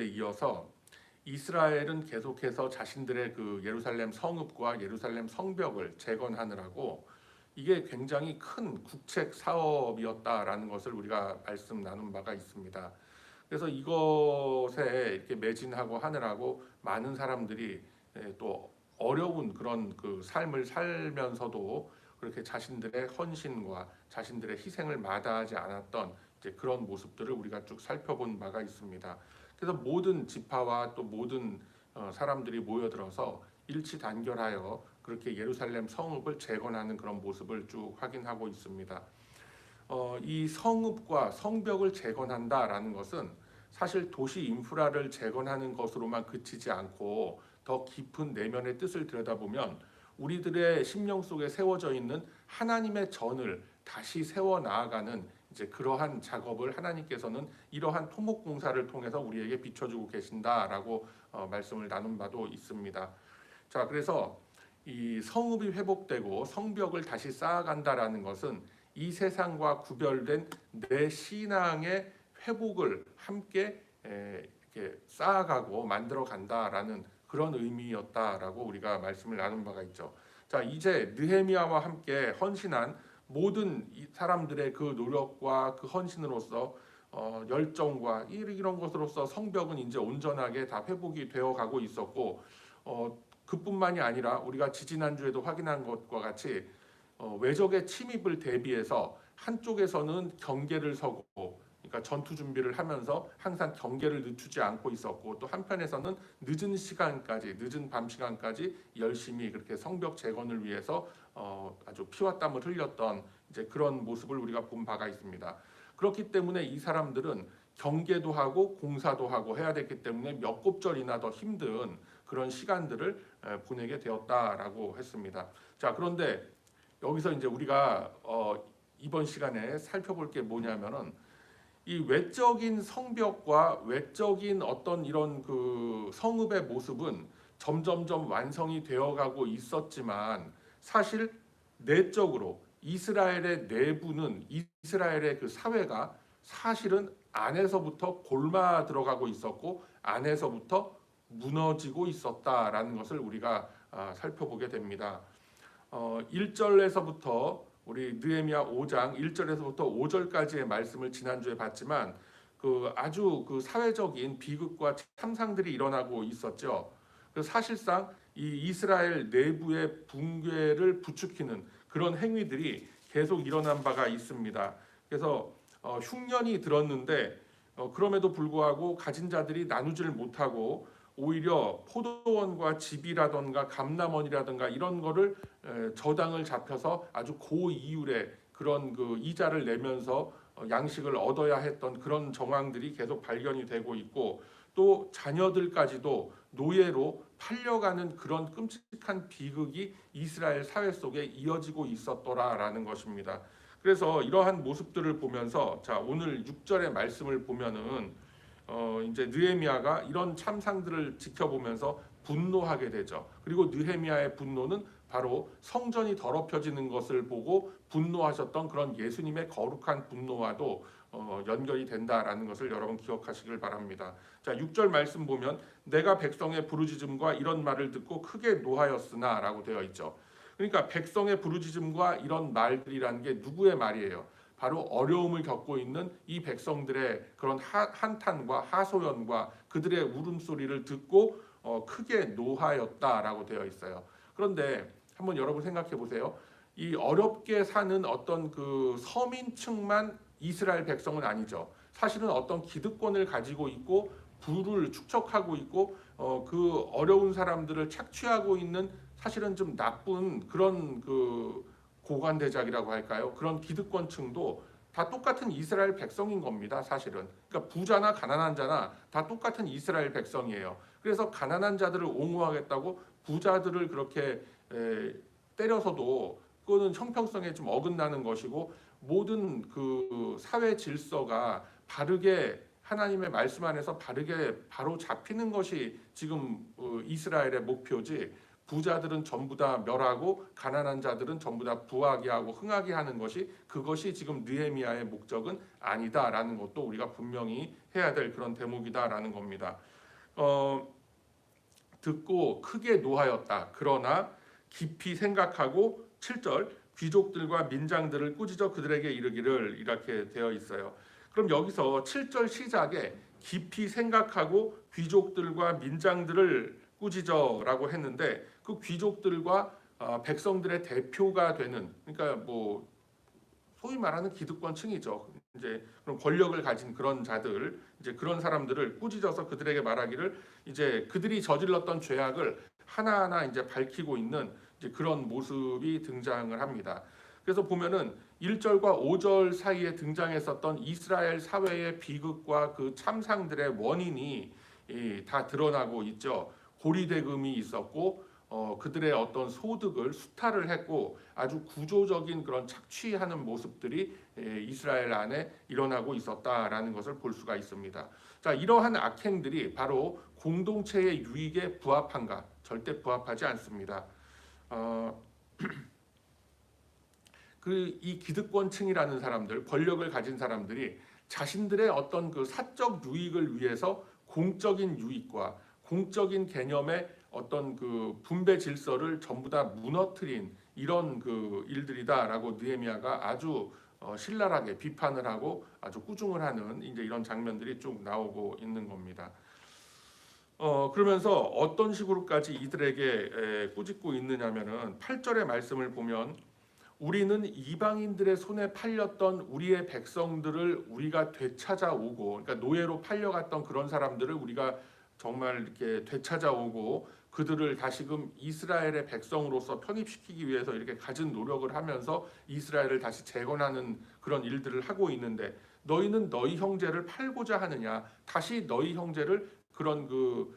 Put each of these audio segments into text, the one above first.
이어서 이스라엘은 계속해서 자신들의 그 예루살렘 성읍과 예루살렘 성벽을 재건하느라고 이게 굉장히 큰 국책 사업이었다라는 것을 우리가 말씀 나눈 바가 있습니다. 그래서 이것에 이렇게 매진하고 하느라고 많은 사람들이 또 어려운 그런 그 삶을 살면서도 그렇게 자신들의 헌신과 자신들의 희생을 마다하지 않았던 이제 그런 모습들을 우리가 쭉 살펴본 바가 있습니다. 그래서 모든 지파와 또 모든 사람들이 모여들어서 일치단결하여 그렇게 예루살렘 성읍을 재건하는 그런 모습을 쭉 확인하고 있습니다. 이 성읍과 성벽을 재건한다라는 것은 사실 도시 인프라를 재건하는 것으로만 그치지 않고 더 깊은 내면의 뜻을 들여다보면 우리들의 심령 속에 세워져 있는 하나님의 전을 다시 세워 나아가는 이제 그러한 작업을 하나님께서는 이러한 토목 공사를 통해서 우리에게 비춰주고 계신다라고 말씀을 나눈 바도 있습니다. 자, 그래서 이 성읍이 회복되고 성벽을 다시 쌓아간다라는 것은 이 세상과 구별된 내 신앙의 회복을 함께 이렇게 쌓아가고 만들어 간다라는 그런 의미였다라고 우리가 말씀을 나눈 바가 있죠. 자, 이제 느헤미야와 함께 헌신한 모든 사람들의 그 노력과 그 헌신으로서 열정과 이런 것으로서 성벽은 이제 온전하게 다 회복이 되어 가고 있었고 그뿐만이 아니라 우리가 지지난주에도 확인한 것과 같이 외적의 침입을 대비해서 한쪽에서는 경계를 서고 그러니까 전투 준비를 하면서 항상 경계를 늦추지 않고 있었고 또 한편에서는 늦은 시간까지 늦은 밤 시간까지 열심히 그렇게 성벽 재건을 위해서 아주 피와 땀을 흘렸던 이제 그런 모습을 우리가 본 바가 있습니다. 그렇기 때문에 이 사람들은 경계도 하고 공사도 하고 해야 됐기 때문에 몇 곱절이나 더 힘든 그런 시간들을 보내게 되었다라고 했습니다. 자, 그런데 여기서 이제 우리가 이번 시간에 살펴볼 게 뭐냐면은 이 외적인 성벽과 외적인 어떤 이런 그 성읍의 모습은 점점점 완성이 되어가고 있었지만 사실 내적으로 이스라엘의 내부는 이스라엘의 그 사회가 사실은 안에서부터 골마 들어가고 있었고 안에서부터 무너지고 있었다라는 것을 우리가 살펴보게 됩니다. 1절에서부터 우리 느헤미야 5장 1절에서부터 5절까지의 말씀을 지난주에 봤지만 그 아주 그 사회적인 비극과 참상들이 일어나고 있었죠. 사실상 이 이스라엘 내부의 붕괴를 부추기는 그런 행위들이 계속 일어난 바가 있습니다. 그래서 흉년이 들었는데 그럼에도 불구하고 가진 자들이 나누지를 못하고 오히려 포도원과 집이라던가 감남원이라던가 이런 거를 저당을 잡혀서 아주 고이율의 그런 그 이자를 내면서 양식을 얻어야 했던 그런 정황들이 계속 발견이 되고 있고 또 자녀들까지도 노예로 팔려가는 그런 끔찍한 비극이 이스라엘 사회 속에 이어지고 있었더라라는 것입니다. 그래서 이러한 모습들을 보면서 자, 오늘 6절의 말씀을 보면은 이제 느헤미야가 이런 참상들을 지켜보면서 분노하게 되죠. 그리고 느헤미야의 분노는 바로 성전이 더럽혀지는 것을 보고 분노하셨던 그런 예수님의 거룩한 분노와도 연결이 된다라는 것을 여러분 기억하시길 바랍니다. 자, 6절 말씀 보면 내가 백성의 부르짖음과 이런 말을 듣고 크게 노하였으나 라고 되어 있죠. 그러니까 백성의 부르짖음과 이런 말들이라는 게 누구의 말이에요? 바로 어려움을 겪고 있는 이 백성들의 그런 한탄과 하소연과 그들의 울음소리를 듣고 크게 노하였다라고 되어 있어요. 그런데 한번 여러분 생각해 보세요. 이 어렵게 사는 어떤 그 서민층만 이스라엘 백성은 아니죠. 사실은 어떤 기득권을 가지고 있고 부를 축적하고 있고 그 어려운 사람들을 착취하고 있는 사실은 좀 나쁜 그런 그 고관대작이라고 할까요? 그런 기득권층도 다 똑같은 이스라엘 백성인 겁니다. 사실은. 그러니까 부자나 가난한 자나 다 똑같은 이스라엘 백성이에요. 그래서 가난한 자들을 옹호하겠다고 부자들을 그렇게 때려서도 그거는 형평성에 좀 어긋나는 것이고 모든 그 사회 질서가 바르게 하나님의 말씀 안에서 바르게 바로 잡히는 것이 지금 이스라엘의 목표지 부자들은 전부 다 멸하고 가난한 자들은 전부 다 부하게 하고 흥하게 하는 것이 그것이 지금 느헤미야의 목적은 아니다라는 것도 우리가 분명히 해야 될 그런 대목이다라는 겁니다. 듣고 크게 노하였다. 그러나 깊이 생각하고 7절 귀족들과 민장들을 꾸짖어 그들에게 이르기를 이렇게 되어 있어요. 그럼 여기서 7절 시작에 깊이 생각하고 귀족들과 민장들을 꾸짖어라고 했는데 그 귀족들과 백성들의 대표가 되는 그러니까 뭐 소위 말하는 기득권층이죠. 이제 그런 권력을 가진 그런 자들, 이제 그런 사람들을 꾸짖어서 그들에게 말하기를 이제 그들이 저질렀던 죄악을 하나하나 이제 밝히고 있는 이제 그런 모습이 등장을 합니다. 그래서 보면은 1절과 5절 사이에 등장했었던 이스라엘 사회의 비극과 그 참상들의 원인이 다 드러나고 있죠. 고리대금이 있었고 그들의 어떤 소득을 수탈을 했고 아주 구조적인 그런 착취하는 모습들이 이스라엘 안에 일어나고 있었다라는 것을 볼 수가 있습니다. 자, 이러한 악행들이 바로 공동체의 유익에 부합한가? 절대 부합하지 않습니다. 이 기득권층이라는 사람들, 권력을 가진 사람들이 자신들의 어떤 그 사적 유익을 위해서 공적인 유익과 공적인 개념의 어떤 그 분배 질서를 전부 다 무너뜨린 이런 그 일들이다라고 느헤미야가 아주 신랄하게 비판을 하고 아주 꾸중을 하는 이제 이런 장면들이 쭉 나오고 있는 겁니다. 그러면서 어떤 식으로까지 이들에게 꾸짖고 있느냐면은 8절의 말씀을 보면 우리는 이방인들의 손에 팔렸던 우리의 백성들을 우리가 되찾아오고 그러니까 노예로 팔려갔던 그런 사람들을 우리가 정말 이렇게 되찾아오고 그들을 다시금 이스라엘의 백성으로서 편입시키기 위해서 이렇게 갖은 노력을 하면서 이스라엘을 다시 재건하는 그런 일들을 하고 있는데 너희는 너희 형제를 팔고자 하느냐 다시 너희 형제를 그런 그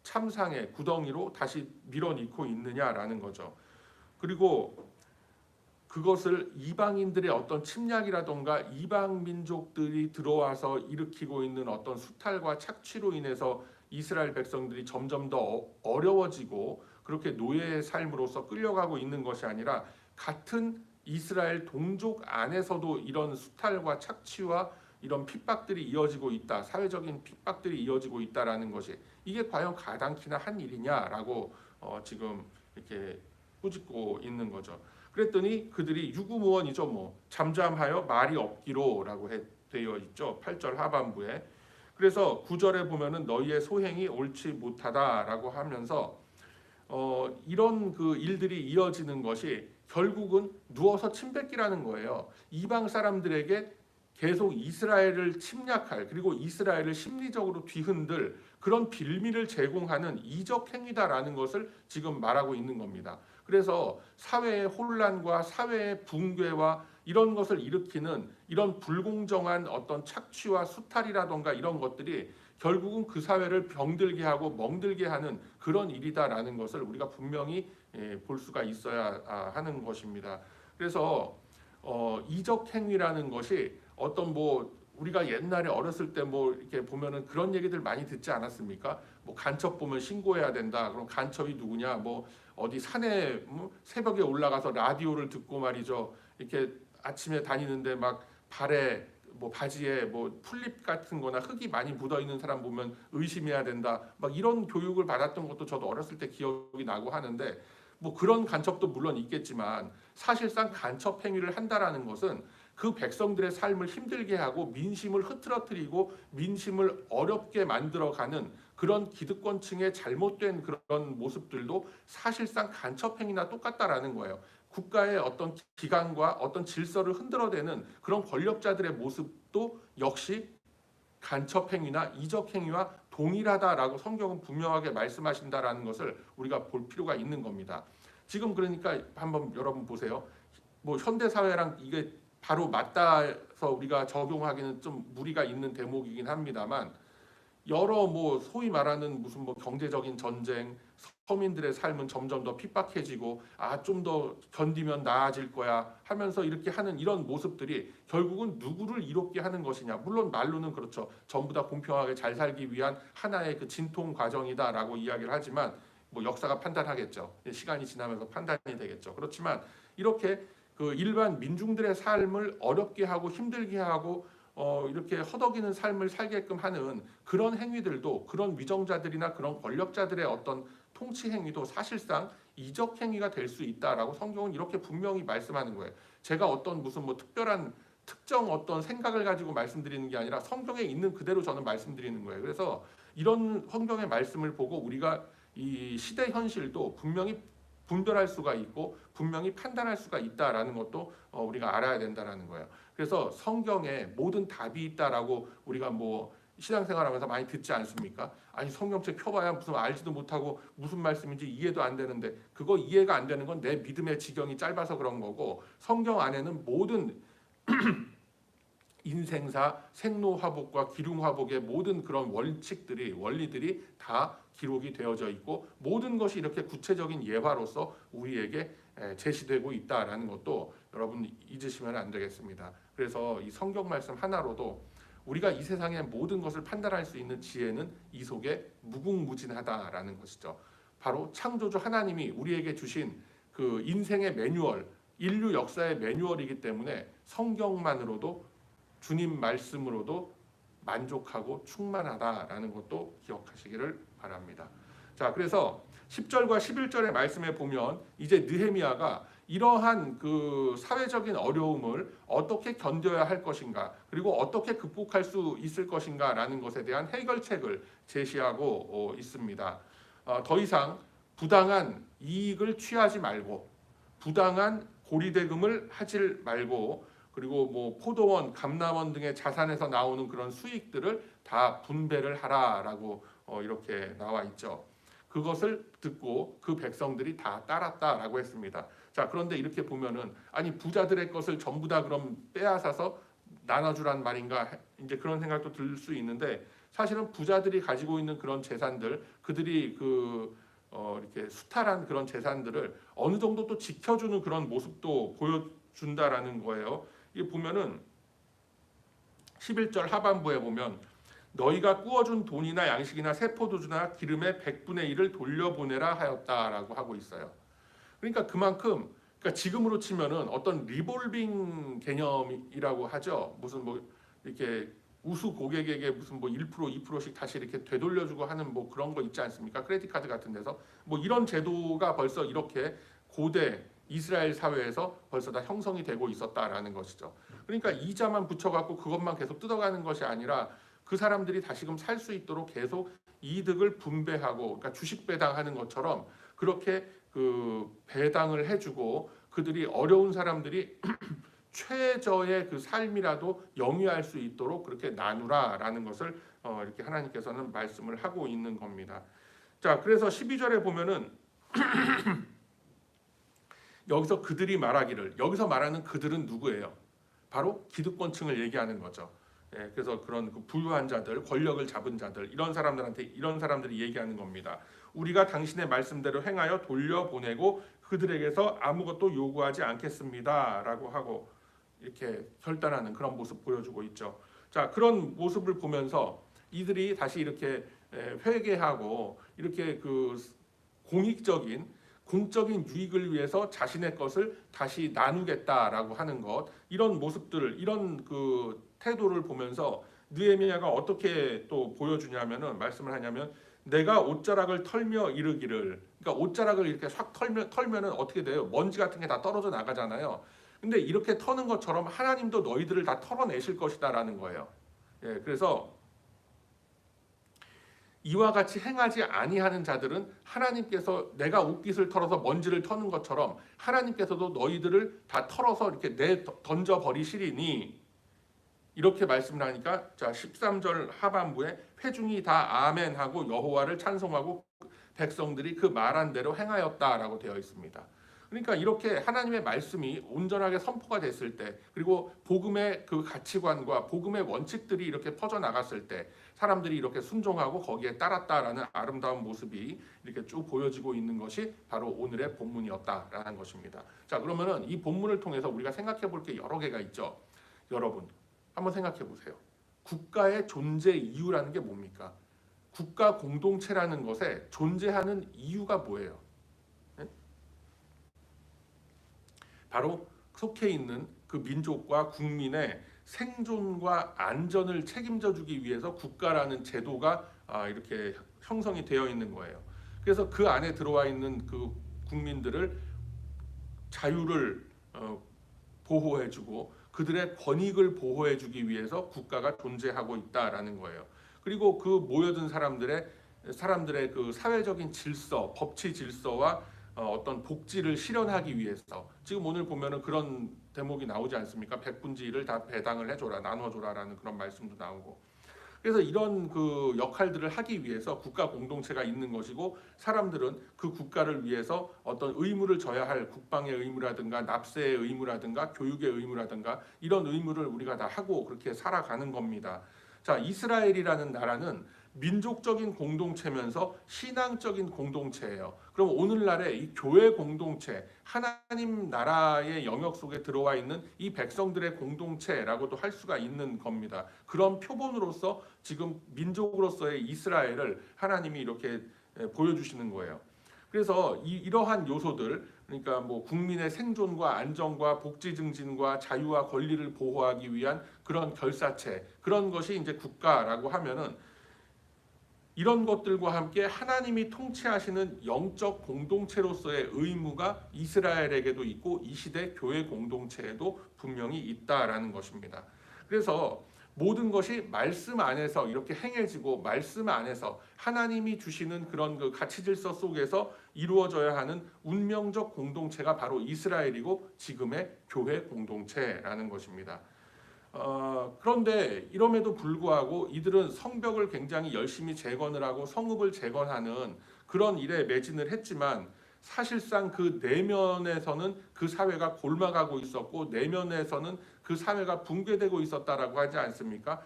참상의 구덩이로 다시 밀어넣고 있느냐라는 거죠. 그리고 그것을 이방인들의 어떤 침략이라던가 이방 민족들이 들어와서 일으키고 있는 어떤 수탈과 착취로 인해서 이스라엘 백성들이 점점 더 어려워지고 그렇게 노예의 삶으로서 끌려가고 있는 것이 아니라 같은 이스라엘 동족 안에서도 이런 수탈과 착취와 이런 핍박들이 이어지고 있다. 사회적인 핍박들이 이어지고 있다라는 것이 이게 과연 가당키나 한 일이냐라고 지금 이렇게 꾸짖고 있는 거죠. 그랬더니 그들이 유구무원이죠. 뭐 잠잠하여 말이 없기로라고 되어 있죠. 8절 하반부에. 그래서 9절에 보면은 너희의 소행이 옳지 못하다라고 하면서 이런 그 일들이 이어지는 것이 결국은 누워서 침뱉기라는 거예요. 이방 사람들에게 계속 이스라엘을 침략할 그리고 이스라엘을 심리적으로 뒤흔들 그런 빌미를 제공하는 이적 행위다라는 것을 지금 말하고 있는 겁니다. 그래서 사회의 혼란과 사회의 붕괴와 이런 것을 일으키는 이런 불공정한 어떤 착취와 수탈이라던가 이런 것들이 결국은 그 사회를 병들게 하고 멍들게 하는 그런 일이다라는 것을 우리가 분명히 볼 수가 있어야 하는 것입니다. 그래서 이적 행위라는 것이 어떤 뭐 우리가 옛날에 어렸을 때 뭐 이렇게 보면은 그런 얘기들 많이 듣지 않았습니까? 뭐 간첩 보면 신고해야 된다. 그럼 간첩이 누구냐? 뭐 어디 산에 새벽에 올라가서 라디오를 듣고 말이죠. 이렇게 아침에 다니는데 막 발에 뭐 바지에 뭐 풀잎 같은 거나 흙이 많이 묻어 있는 사람 보면 의심해야 된다. 막 이런 교육을 받았던 것도 저도 어렸을 때 기억이 나고 하는데 뭐 그런 간첩도 물론 있겠지만 사실상 간첩 행위를 한다라는 것은 그 백성들의 삶을 힘들게 하고 민심을 흐트러뜨리고 민심을 어렵게 만들어가는 그런 기득권층의 잘못된 그런 모습들도 사실상 간첩 행위나 똑같다라는 거예요. 국가의 어떤 기강과 어떤 질서를 흔들어대는 그런 권력자들의 모습도 역시 간첩 행위나 이적 행위와 동일하다라고 성경은 분명하게 말씀하신다라는 것을 우리가 볼 필요가 있는 겁니다. 지금 그러니까 한번 여러분 보세요. 뭐 현대 사회랑 이게 바로 맞닿아서 우리가 적용하기는 좀 무리가 있는 대목이긴 합니다만 여러 뭐 소위 말하는 무슨 뭐 경제적인 전쟁, 서민들의 삶은 점점 더 핍박해지고 좀 더 견디면 나아질 거야 하면서 이렇게 하는 이런 모습들이 결국은 누구를 이롭게 하는 것이냐. 물론 말로는 그렇죠. 전부 다 공평하게 잘 살기 위한 하나의 그 진통 과정이다라고 이야기를 하지만 뭐 역사가 판단하겠죠. 시간이 지나면서 판단이 되겠죠. 그렇지만 이렇게 그 일반 민중들의 삶을 어렵게 하고 힘들게 하고 이렇게 허덕이는 삶을 살게끔 하는 그런 행위들도, 그런 위정자들이나 그런 권력자들의 어떤 통치 행위도 사실상 이적 행위가 될 수 있다라고 성경은 이렇게 분명히 말씀하는 거예요. 제가 어떤 무슨 뭐 특별한 특정 어떤 생각을 가지고 말씀드리는 게 아니라 성경에 있는 그대로 저는 말씀드리는 거예요. 그래서 이런 성경의 말씀을 보고 우리가 이 시대 현실도 분명히 분별할 수가 있고 분명히 판단할 수가 있다라는 것도 우리가 알아야 된다라는 거예요. 그래서 성경에 모든 답이 있다라고 우리가 뭐 신앙생활하면서 많이 듣지 않습니까? 아니 성경책 펴봐야 무슨 알지도 못하고 무슨 말씀인지 이해도 안 되는데, 그거 이해가 안 되는 건 내 믿음의 지경이 짧아서 그런 거고, 성경 안에는 모든 인생사, 생로화복과 기륭화복의 모든 그런 원리들이 다 기록이 되어져 있고 모든 것이 이렇게 구체적인 예화로서 우리에게 제시되고 있다라는 것도 여러분 잊으시면 안 되겠습니다. 그래서 이 성경 말씀 하나로도 우리가 이 세상의 모든 것을 판단할 수 있는 지혜는 이 속에 무궁무진하다라는 것이죠. 바로 창조주 하나님이 우리에게 주신 그 인생의 매뉴얼, 인류 역사의 매뉴얼이기 때문에 성경만으로도, 주님 말씀으로도 만족하고 충만하다라는 것도 기억하시기를 바랍니다. 자, 그래서 10절과 11절의 말씀에 보면 이제 느헤미야가 이러한 그 사회적인 어려움을 어떻게 견뎌야 할 것인가, 그리고 어떻게 극복할 수 있을 것인가라는 것에 대한 해결책을 제시하고 있습니다. 더 이상 부당한 이익을 취하지 말고, 부당한 고리대금을 하질 말고, 그리고 뭐 포도원, 감남원 등의 자산에서 나오는 그런 수익들을 다 분배를 하라라고 이렇게 나와 있죠. 그것을 듣고 그 백성들이 다 따랐다라고 했습니다. 자, 그런데 이렇게 보면은 아니 부자들의 것을 전부 다 그럼 빼앗아서 나눠주란 말인가, 이제 그런 생각도 들 수 있는데, 사실은 부자들이 가지고 있는 그런 재산들, 그들이 이렇게 수탈한 그런 재산들을 어느 정도 또 지켜주는 그런 모습도 보여준다라는 거예요. 이 보면은 11절 하반부에 보면 너희가 꾸어준 돈이나 양식이나 새 포도주나 기름의 100분의 1을 돌려보내라 하였다라고 하고 있어요. 그러니까 그만큼, 그러니까 지금으로 치면은 어떤 리볼빙 개념이라고 하죠. 무슨 뭐 이렇게 우수 고객에게 무슨 뭐 1%, 2%씩 다시 이렇게 되돌려주고 하는 뭐 그런 거 있지 않습니까? 크레딧 카드 같은 데서 뭐 이런 제도가 벌써 이렇게 고대 이스라엘 사회에서 벌써 다 형성이 되고 있었다라는 것이죠. 그러니까 이자만 붙여갖고 그것만 계속 뜯어가는 것이 아니라 그 사람들이 다시금 살 수 있도록 계속 이득을 분배하고, 그러니까 주식 배당하는 것처럼 그렇게 그 배당을 해주고, 그들이 어려운 사람들이 최저의 그 삶이라도 영위할 수 있도록 그렇게 나누라라는 것을 이렇게 하나님께서는 말씀을 하고 있는 겁니다. 자, 그래서 12절에 보면은 여기서 그들이 말하기를, 여기서 말하는 그들은 누구예요? 바로 기득권층을 얘기하는 거죠. 예, 그래서 그런 그 부유한 자들, 권력을 잡은 자들, 이런 사람들이 얘기하는 겁니다. 우리가 당신의 말씀대로 행하여 돌려보내고 그들에게서 아무것도 요구하지 않겠습니다라고 하고 이렇게 결단하는 그런 모습 보여주고 있죠. 자, 그런 모습을 보면서 이들이 다시 이렇게 회개하고 이렇게 그 공적인 유익을 위해서 자신의 것을 다시 나누겠다라고 하는 것, 이런 모습들을, 이런 그 태도를 보면서 느헤미야가 어떻게 또 보여주냐면은, 말씀을 하냐면, 내가 옷자락을 털며 이르기를, 그러니까 옷자락을 이렇게 싹 털면은 어떻게 돼요? 먼지 같은 게 다 떨어져 나가잖아요. 근데 이렇게 터는 것처럼 하나님도 너희들을 다 털어내실 것이다라는 거예요. 예, 그래서 이와 같이 행하지 아니하는 자들은 하나님께서 내가 옷깃을 털어서 먼지를 터는 것처럼 하나님께서도 너희들을 다 털어서 이렇게 던져 버리시리니, 이렇게 말씀을 하니까, 자 13절 하반부에 회중이 다 아멘하고 여호와를 찬송하고 백성들이 그 말한 대로 행하였다라고 되어 있습니다. 그러니까 이렇게 하나님의 말씀이 온전하게 선포가 됐을 때, 그리고 복음의 그 가치관과 복음의 원칙들이 이렇게 퍼져나갔을 때 사람들이 이렇게 순종하고 거기에 따랐다라는 아름다운 모습이 이렇게 쭉 보여지고 있는 것이 바로 오늘의 본문이었다라는 것입니다. 자, 그러면은 이 본문을 통해서 우리가 생각해 볼 게 여러 개가 있죠. 여러분 한번 생각해 보세요. 국가의 존재 이유라는 게 뭡니까? 국가 공동체라는 것에 존재하는 이유가 뭐예요? 예? 바로 속해 있는 그 민족과 국민의 생존과 안전을 책임져 주기 위해서 국가라는 제도가 이렇게 형성이 되어 있는 거예요. 그래서 그 안에 들어와 있는 그 국민들을 자유를 보호해주고 그들의 권익을 보호해주기 위해서 국가가 존재하고 있다라는 거예요. 그리고 그 모여든 사람들의 그 사회적인 질서, 법치 질서와 어떤 복지를 실현하기 위해서 지금 오늘 보면은 그런 대목이 나오지 않습니까? 백분지를 다 배당을 해줘라, 나눠줘라라는 그런 말씀도 나오고. 그래서 이런 그 역할들을 하기 위해서 국가 공동체가 있는 것이고 사람들은 그 국가를 위해서 어떤 의무를 져야 할 국방의 의무라든가 납세의 의무라든가 교육의 의무라든가 이런 의무를 우리가 다 하고 그렇게 살아가는 겁니다. 자, 이스라엘이라는 나라는 민족적인 공동체면서 신앙적인 공동체예요. 그럼 오늘날의 이 교회 공동체, 하나님 나라의 영역 속에 들어와 있는 이 백성들의 공동체라고도 할 수가 있는 겁니다. 그런 표본으로서 지금 민족으로서의 이스라엘을 하나님이 이렇게 보여주시는 거예요. 그래서 이러한 요소들, 그러니까 뭐 국민의 생존과 안정과 복지 증진과 자유와 권리를 보호하기 위한 그런 결사체, 그런 것이 이제 국가라고 하면은 이런 것들과 함께 하나님이 통치하시는 영적 공동체로서의 의무가 이스라엘에게도 있고 이 시대 교회 공동체에도 분명히 있다라는 것입니다. 그래서 모든 것이 말씀 안에서 이렇게 행해지고 말씀 안에서 하나님이 주시는 그런 그 가치 질서 속에서 이루어져야 하는 운명적 공동체가 바로 이스라엘이고 지금의 교회 공동체라는 것입니다. 그런데 이럼에도 불구하고 이들은 성벽을 굉장히 열심히 재건을 하고 성읍을 재건하는 그런 일에 매진을 했지만 사실상 그 내면에서는 그 사회가 골마가고 있었고 내면에서는 그 사회가 붕괴되고 있었다라고 하지 않습니까?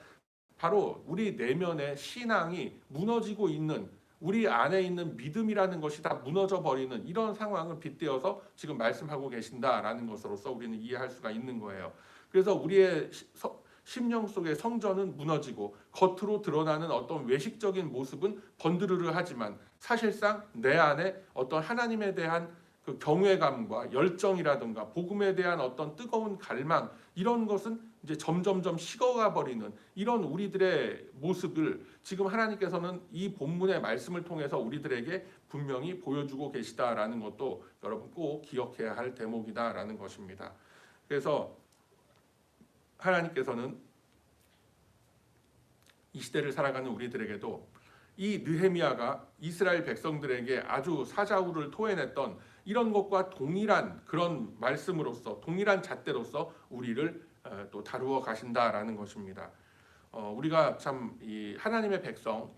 바로 우리 내면의 신앙이 무너지고 있는 우리 안에 있는 믿음이라는 것이 다 무너져 버리는 이런 상황을 빗대어서 지금 말씀하고 계신다라는 것으로서 우리는 이해할 수가 있는 거예요. 그래서 우리의 심령 속의 성전은 무너지고 겉으로 드러나는 어떤 외식적인 모습은 번드르르 하지만 사실상 내 안에 어떤 하나님에 대한 그 경외감과 열정이라든가 복음에 대한 어떤 뜨거운 갈망 이런 것은 이제 점점점 식어가 버리는 이런 우리들의 모습을 지금 하나님께서는 이 본문의 말씀을 통해서 우리들에게 분명히 보여주고 계시다라는 것도 여러분 꼭 기억해야 할 대목이다라는 것입니다. 그래서 하나님께서는 이 시대를 살아가는 우리들에게도 이 느헤미야가 이스라엘 백성들에게 아주 사자후를 토해냈던 이런 것과 동일한 그런 말씀으로서 동일한 잣대로서 우리를 또 다루어 가신다라는 것입니다. 우리가 참 이 하나님의 백성,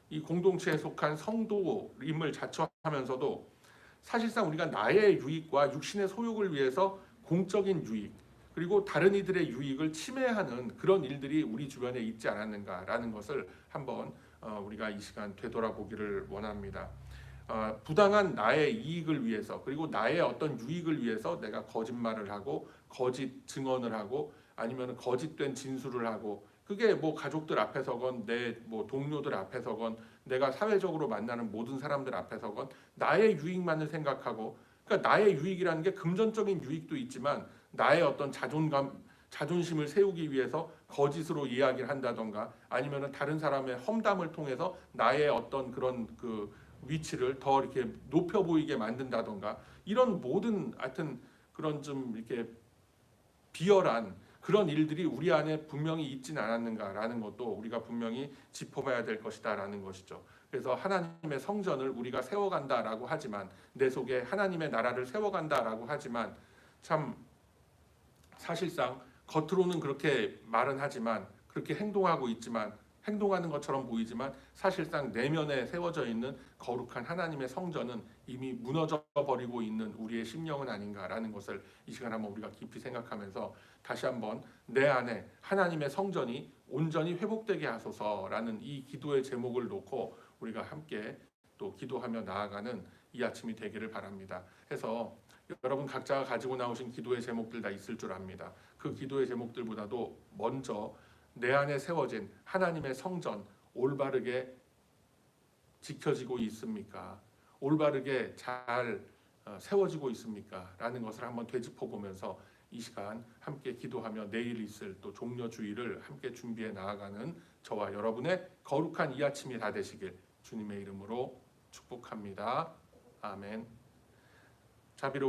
이 공동체에 속한 성도임을 자처하면서도 사실상 우리가 나의 유익과 육신의 소욕을 위해서 공적인 유익 그리고 다른 이들의 유익을 침해하는 그런 일들이 우리 주변에 있지 않았는가라는 것을 한번 우리가 이 시간 되돌아보기를 원합니다. 부당한 나의 이익을 위해서 그리고 나의 어떤 유익을 위해서 내가 거짓말을 하고 거짓 증언을 하고 아니면 거짓된 진술을 하고 그게 뭐 가족들 앞에서건 내 뭐 동료들 앞에서건 내가 사회적으로 만나는 모든 사람들 앞에서건 나의 유익만을 생각하고 그러니까 나의 유익이라는 게 금전적인 유익도 있지만 나의 어떤 자존심을 세우기 위해서 거짓으로 이야기를 한다던가 아니면은 다른 사람의 험담을 통해서 나의 어떤 그런 그 위치를 더 이렇게 높여 보이게 만든다던가 이런 모든 하여튼 그런 좀 이렇게 비열한 그런 일들이 우리 안에 분명히 있지는 않았는가라는 것도 우리가 분명히 짚어봐야 될 것이다라는 것이죠. 그래서 하나님의 성전을 우리가 세워간다라고 하지만 내 속에 하나님의 나라를 세워간다라고 하지만 참 사실상 겉으로는 그렇게 말은 하지만 그렇게 행동하고 있지만 행동하는 것처럼 보이지만 사실상 내면에 세워져 있는 거룩한 하나님의 성전은 이미 무너져 버리고 있는 우리의 심령은 아닌가라는 것을 이 시간 한번 우리가 깊이 생각하면서 다시 한번 내 안에 하나님의 성전이 온전히 회복되게 하소서라는 이 기도의 제목을 놓고 우리가 함께 또 기도하며 나아가는 이 아침이 되기를 바랍니다. 해서 여러분 각자가 가지고 나오신 기도의 제목들 다 있을 줄 압니다. 그 기도의 제목들보다도 먼저 내 안에 세워진 하나님의 성전 올바르게 지켜지고 있습니까? 올바르게 잘 세워지고 있습니까? 라는 것을 한번 되짚어 보면서 이 시간 함께 기도하며 내일 있을 또 종려주의를 함께 준비해 나아가는 저와 여러분의 거룩한 이 아침이 다 되시길 주님의 이름으로 축복합니다. 아멘. 자비로